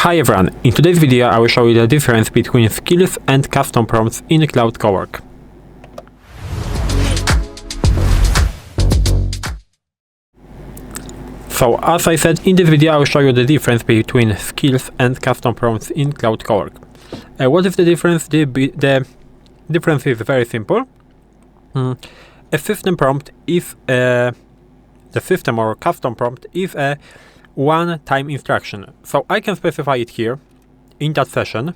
Hi everyone, in today's video I will show you the difference between skills and custom prompts in Claude Cowork. So as I said, in this video I will show you the difference between skills and custom prompts in Claude Cowork. What is the difference? The difference is very simple. A system prompt is the system or custom prompt is a one-time instruction. So I can specify it here in that session,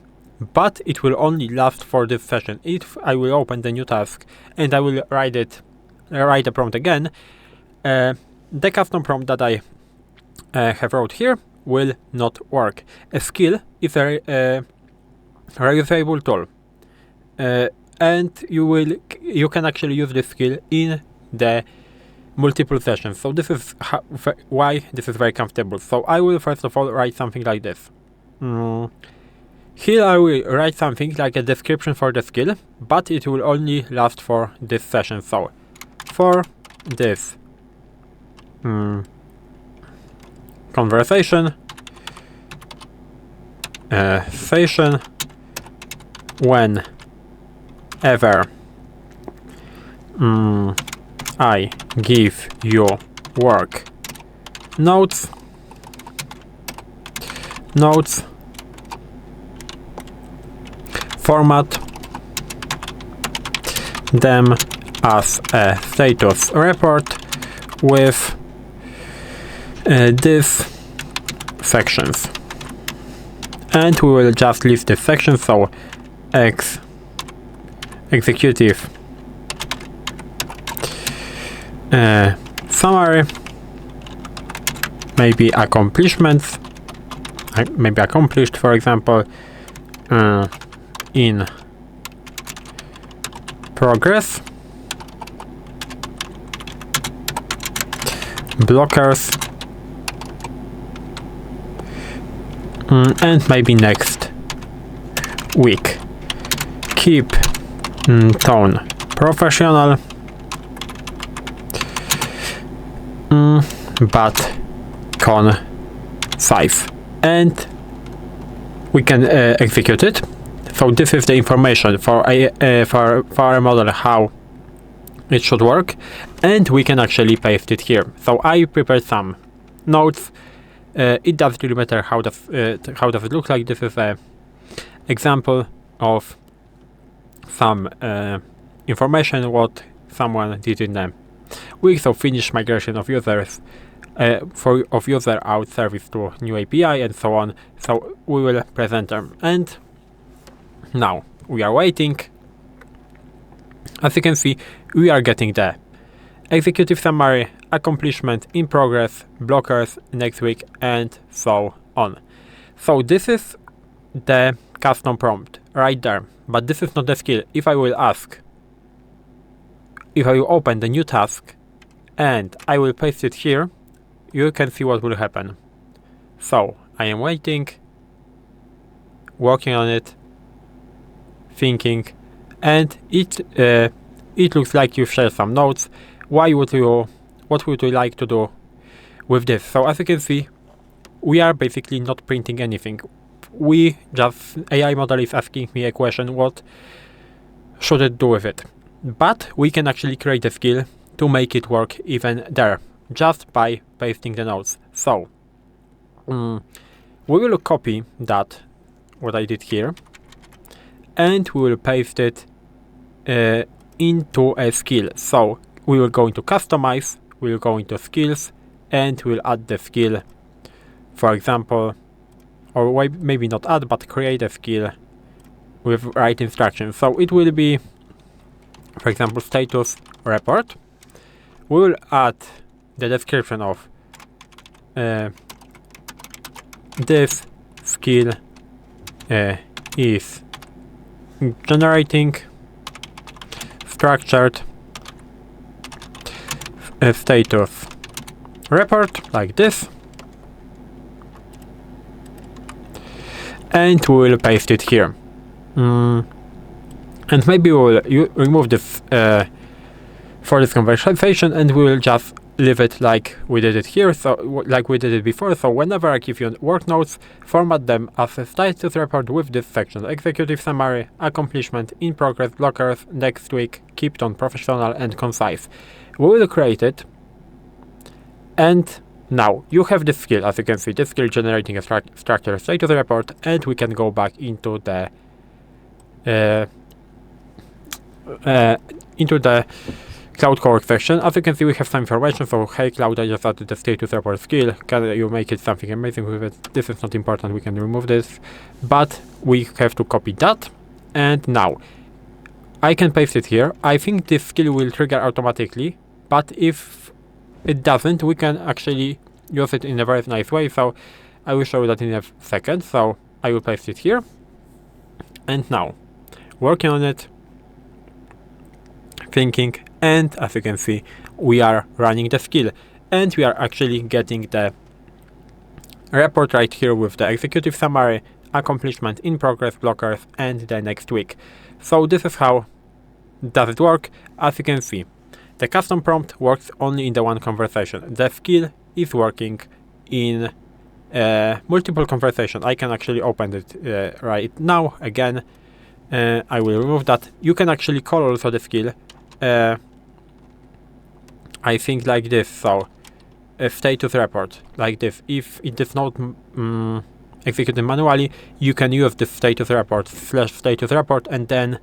but it will only last for this session. If I will open the new task and I will write the prompt again, the custom prompt that I have wrote here will not work. A skill is a reusable tool, and you can actually use this skill in the multiple sessions. So this is why this is very comfortable. So I will first of all write something like this. Here I will write something like a description for the skill, but it will only last for this session. So for this conversation session, whenever I give you work notes, format them as a status report with these sections, and we will just list this section. So executive summary, maybe accomplishments, maybe accomplished, for example, in progress, blockers, and maybe next week. Keep tone professional, but concise, and we can execute it. So this is the information for a model how it should work, and we can actually paste it here. So I prepared some notes. It doesn't really matter how does it look like. This is an example of some information what someone did in the week. So finish migration of users of user out service to new API and so on. So we will present them, and now we are waiting. As you can see, we are getting the executive summary, accomplishment, in progress, blockers, next week, and so on. So this is the custom prompt right there, but this is not the skill. If I will open the new task and I will paste it here, you can see what will happen. So I am waiting, working on it, thinking, and it looks like you share some notes. What would you like to do with this? So as you can see, we are basically not printing anything. AI model is asking me a question, what should it do with it? But we can actually create a skill to make it work even there, just by pasting the notes. So we will copy that, what I did here, and we will paste it into a skill. So we will go into customize, we will go into skills, and we'll add the skill, for example, or maybe not add, but create a skill with right instructions. So it will be, for example, status report. We will add the description of this skill is generating structured status report like this, and we will paste it here. And maybe we will remove this for this conversation, and we will just leave it like we did it here, so like we did it before. So whenever I give you work notes, format them as a status report with this section: executive summary, accomplishment, in progress, blockers, next week, keep tone professional and concise. We will create it, and now you have this skill. As you can see, this skill generating a structured status report, and we can go back into the Claude Cowork section. As you can see, we have some information. So, hey Claude, I just added the status report skill. Can you make it something amazing with it? This is not important. We can remove this, but we have to copy that. And now I can paste it here. I think this skill will trigger automatically, but if it doesn't, we can actually use it in a very nice way. So I will show you that in a second. So I will paste it here. And now, working on it, thinking, and as you can see, we are running the skill, and we are actually getting the report right here with the executive summary, accomplishment, in progress, blockers, and the next week. So this is how does it work. As you can see, the custom prompt works only in the one conversation. The skill is working in multiple conversations. I can actually open it right now again. I will remove that. You can actually call also the skill, I think like this. So a status report like this. If it is not executed manually, you can use the status report /status report and then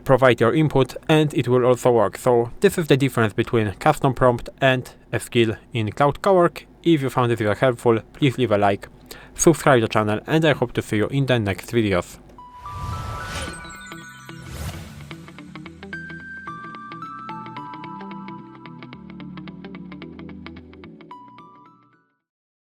provide your input, and it will also work. So this is the difference between custom prompt and a skill in Claude Cowork. If you found this video helpful, please leave a like, subscribe to the channel, and I hope to see you in the next videos.